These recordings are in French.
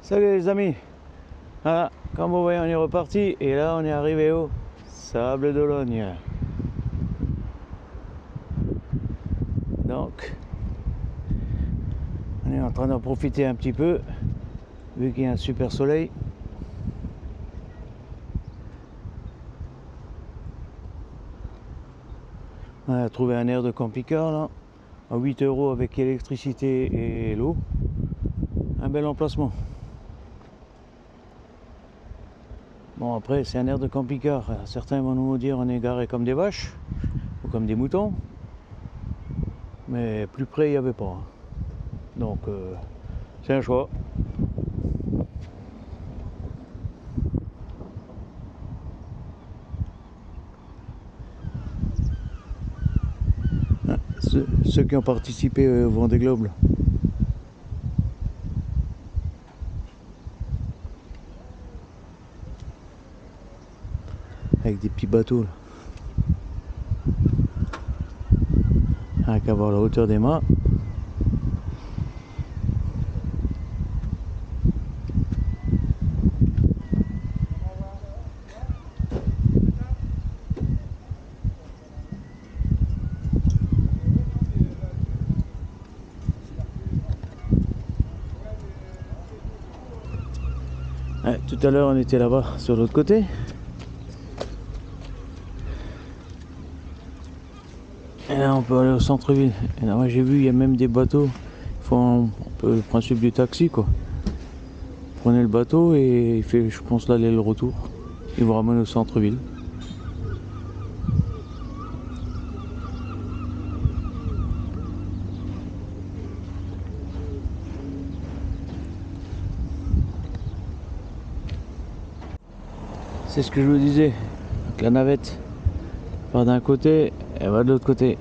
Salut les amis. Voilà, comme vous voyez on est reparti et là on est arrivé au Sable d'Olonne. Donc on est en train d'en profiter un petit peu vu qu'il y a un super soleil. On a trouvé un air de camping-car là à 8 € avec électricité et l'eau. Un bel emplacement. Bon, après c'est un air de camping-car, certains vont nous dire on est garé comme des vaches ou comme des moutons, mais plus près il n'y avait pas, donc c'est un choix. Ceux qui ont participé au Vendée Globe, avec des petits bateaux là. Avec à voir la hauteur des mâts. Ouais, tout à l'heure on était là-bas sur l'autre côté. Et là on peut aller au centre-ville. Et là moi j'ai vu il y a même des bateaux. Ils font un peu le principe du taxi quoi. Vous prenez le bateau et il fait je pense l'aller et le retour. Il vous ramène au centre-ville. C'est ce que je vous disais. Donc la navette part d'un côté, elle va de l'autre côté.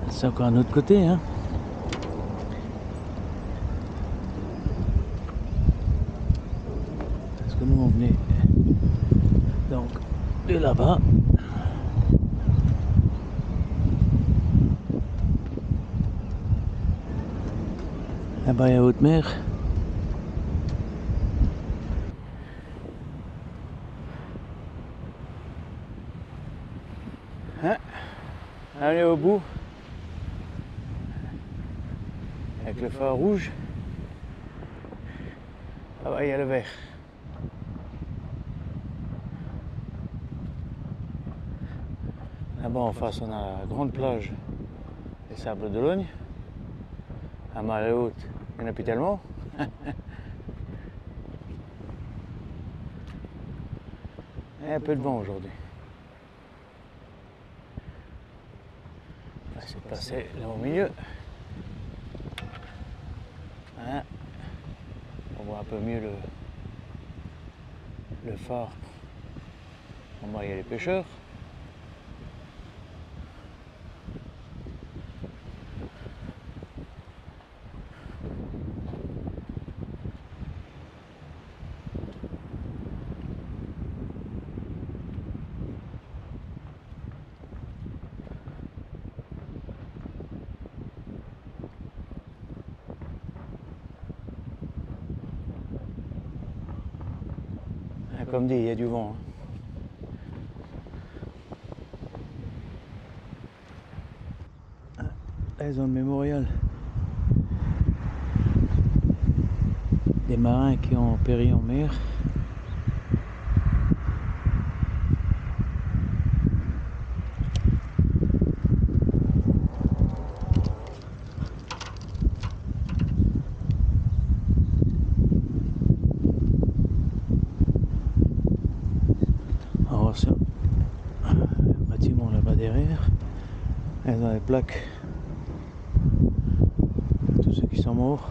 C'est encore un autre côté, hein. Parce que nous on venait donc de là-bas. Là-bas il y a haute mer. Hein? Allez au bout. Avec le phare rouge. Là-bas il y a le vert. Là-bas en face on a la grande plage des Sables d'Olonne. À marée haute, il n'y en a plus tellement. Et un peu de vent aujourd'hui. On va essayer de passer là au milieu. Hein? On voit un peu mieux le phare. En bas il y a les pêcheurs. Comme dit, il y a du vent. Là, ils ont le mémorial des marins qui ont péri en mer. On va voir ça. Le bâtiment là-bas derrière. Elles ont les plaques. Tous ceux qui sont morts.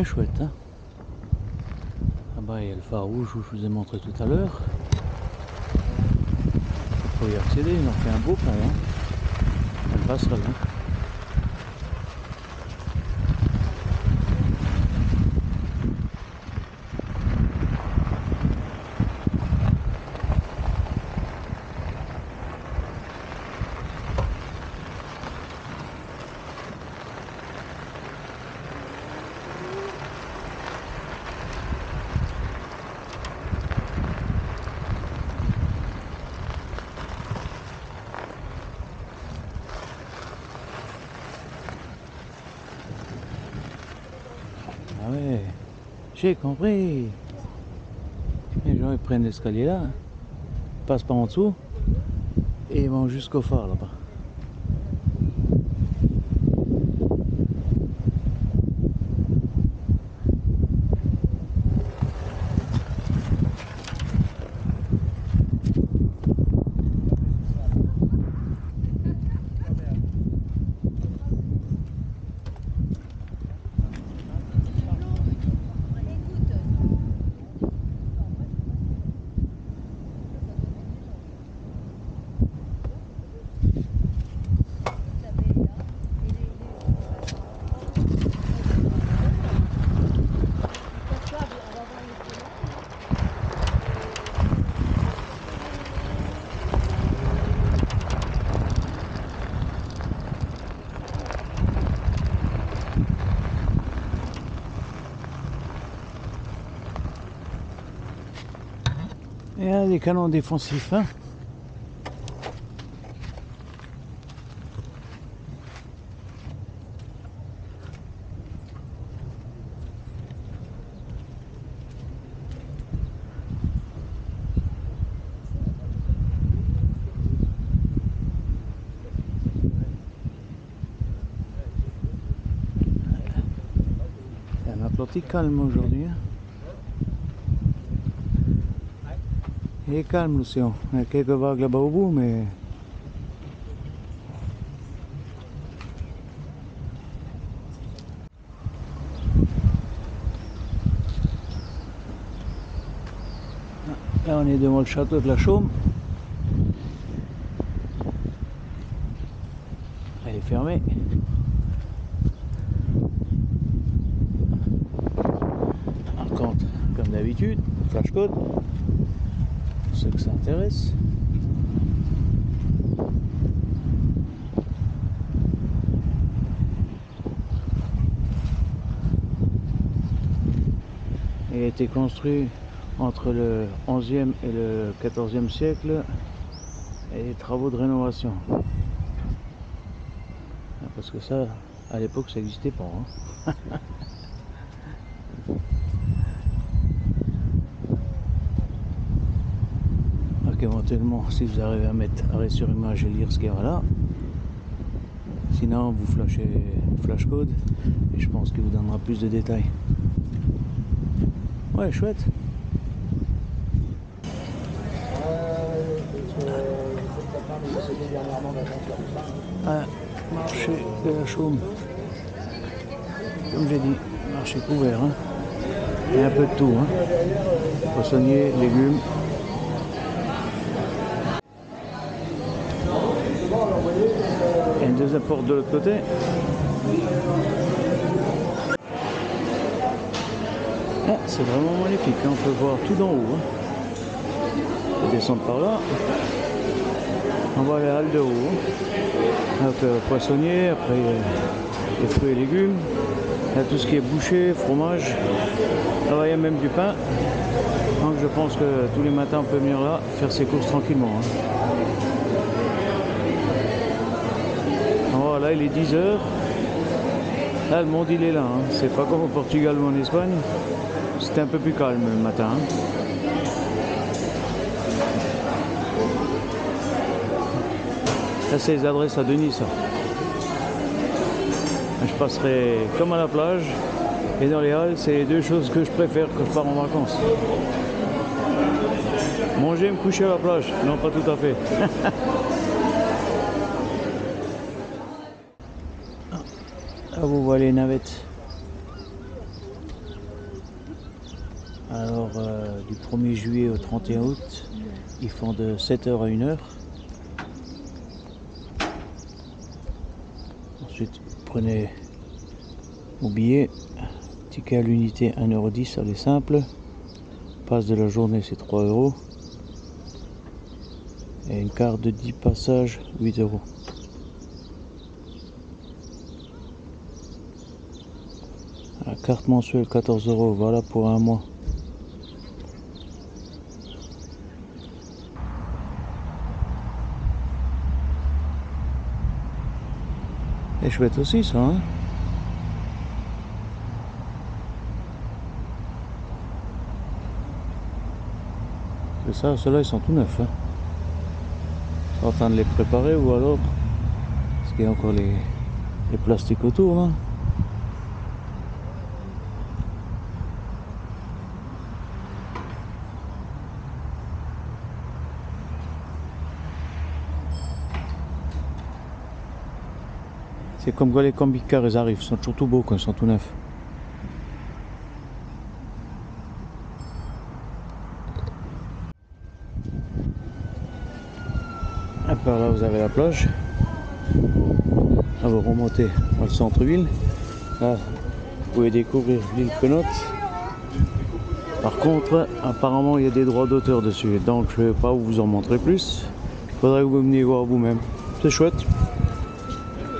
Ouais, chouette, hein. Là-bas, il y a le phare rouge où je vous ai montré tout à l'heure. Faut y accéder, ils ont fait un beau pont, hein. Une passerelle, hein. Ah ouais, j'ai compris. Les gens ils prennent l'escalier là, passent par en dessous et ils vont jusqu'au phare là-bas. Et là, des canons défensifs, hein. C'est un Atlantique calme aujourd'hui, hein. Il est calme l'océan. Il y a quelques vagues là-bas au bout, mais là on est devant le château de la Chaume. Elle est fermée. Par contre, comme d'habitude, flash code, pour ceux que ça intéresse. Il a été construit entre le 11e et le 14e siècle et des travaux de rénovation. Parce que ça, à l'époque, ça n'existait pas, hein. Donc éventuellement, si vous arrivez à mettre arrêt sur image et lire ce qu'il y a là, sinon vous flashez flash code et je pense qu'il vous donnera plus de détails. Ouais, chouette. Ah, marché de la Chaume. Comme j'ai dit, marché couvert, hein. Il y a un peu de tout, hein. Poissonniers, légumes. Il y a une deuxième porte de l'autre côté. Ah, c'est vraiment magnifique, hein. On peut voir tout d'en haut, hein. On peut descendre par là. On voit les halles de haut, hein. Donc, poissonnier, après les fruits et légumes. Il y a tout ce qui est boucher, fromage. Là, il y a même du pain. Donc je pense que tous les matins on peut venir là faire ses courses tranquillement, hein. Voilà, il est 10 h. Là le monde il est là, hein. C'est pas comme au Portugal ou en Espagne. C'était un peu plus calme le matin, hein. Là c'est les adresses à Denis, ça. Je passerai comme à la plage et dans les halles, c'est les deux choses que je préfère quand je pars en vacances. Manger et me coucher à la plage. Non, pas tout à fait. Là, vous voyez les navettes. Alors du 1er juillet au 31 août, ils font de 7h à 1h. Ensuite, vous prenez vos billets. Ticket à l'unité 1,10 €, aller simple. Passe de la journée, c'est 3 €. Et une carte de 10 passages, 8 €. La carte mensuelle, 14 €, voilà pour un mois. Et chouette aussi ça, hein. Et ça, ceux-là ils sont tout neufs, hein. Ils sont en train de les préparer ou alors parce qu'il y a encore les plastiques autour là. C'est comme quand les combi-cars ils arrivent, ils sont toujours tout beaux quand ils sont tout neufs. Et par là vous avez la plage. Là vous remontez dans le centre-ville. Là vous pouvez découvrir l'île Penote. Par contre, apparemment il y a des droits d'auteur dessus, donc je ne vais pas vous en montrer plus. Il faudrait que vous veniez voir vous-même. C'est chouette.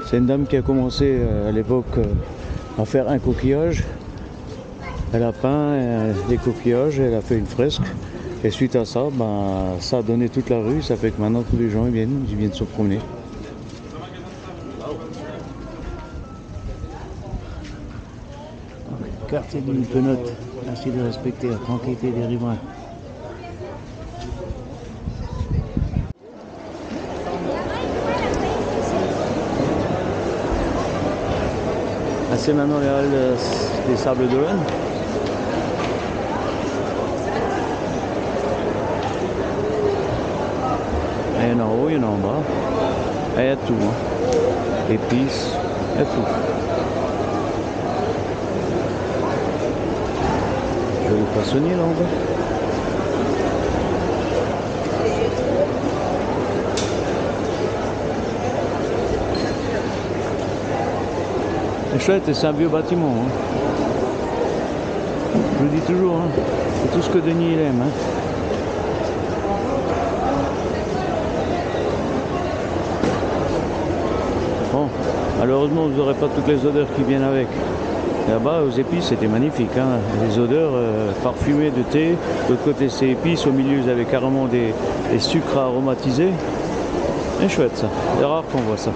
C'est une dame qui a commencé à l'époque à faire un coquillage. Elle a peint des coquillages, elle a fait une fresque. Et suite à ça, ben, ça a donné toute la rue. Ça fait que maintenant tous les gens ils viennent se promener. Quartier de l'île Penote. Merci de respecter la tranquillité des riverains. C'est maintenant les halles des Sables d'Olonne. Il y en a en haut, il y en a en bas. Et il y a tout. Hein. Épices, il y a tout. Joli poissonnier là en bas. C'est chouette et c'est un vieux bâtiment. Hein. Je vous dis toujours, hein, c'est tout ce que Denis il aime. Hein. Bon, malheureusement vous n'aurez pas toutes les odeurs qui viennent avec. Là-bas aux épices c'était magnifique, hein. Les odeurs parfumées de thé. De l'autre côté c'est épices, au milieu vous avez carrément des sucres aromatisés. C'est chouette ça, c'est rare qu'on voit ça.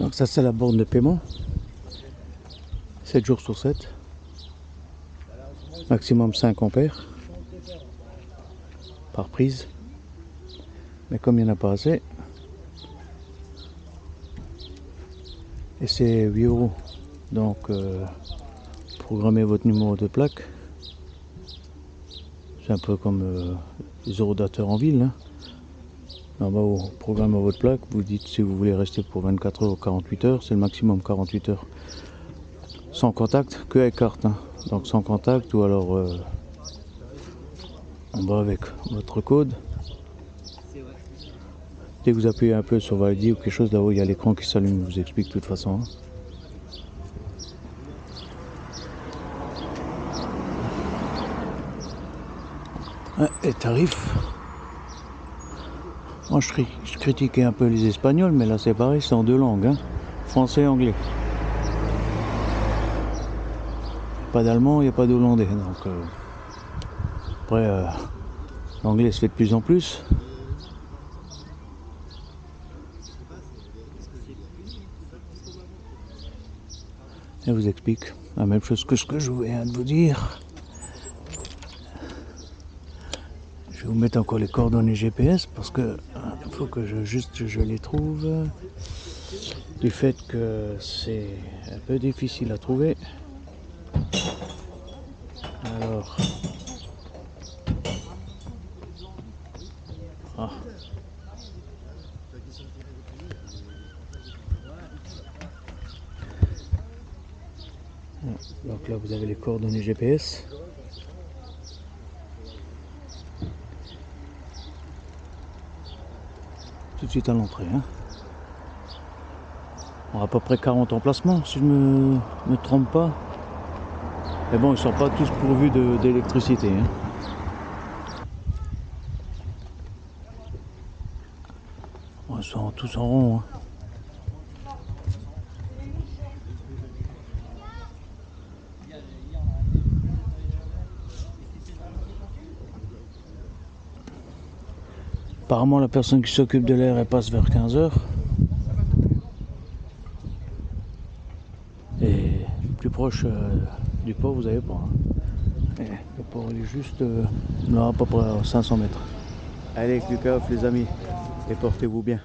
Donc ça c'est la borne de paiement. 7 jours sur 7. Maximum 5 ampères par prise. Mais comme il n'y en a pas assez, et c'est 8 euros. Donc programmez votre numéro de plaque. C'est un peu comme les eurodateurs en ville. Hein. En bas, vous programmez votre plaque, vous dites si vous voulez rester pour 24 heures ou 48 heures, c'est le maximum 48 heures. Sans contact, que avec carte. Hein. Donc sans contact ou alors en bas avec votre code. Dès que vous appuyez un peu sur valider ou quelque chose, là-haut il y a l'écran qui s'allume, je vous explique de toute façon. Hein. Et tarifs. Moi je critiquais un peu les Espagnols, mais là c'est pareil, c'est en deux langues, hein. Français et anglais. Pas d'allemand, il n'y a pas d'hollandais. Donc après l'anglais se fait de plus en plus. Et je vous explique la même chose que ce que je viens de vous dire. Je vais vous mettre encore les coordonnées GPS parce que il faut que je les trouve. Du fait que c'est un peu difficile à trouver. Alors. Ah. Donc là vous avez les coordonnées GPS. Tout de suite à l'entrée. Hein. On a à peu près 40 emplacements si je ne me trompe pas. Mais bon, ils ne sont pas tous pourvus d'électricité. Hein. Ils sont tous en rond. Hein. Apparemment la personne qui s'occupe de l'air elle passe vers 15 h. Et plus proche du port vous n'avez pas. Hein. Le port il est juste là à peu près à 500 mètres. Allez, Lucas, les amis, et portez-vous bien.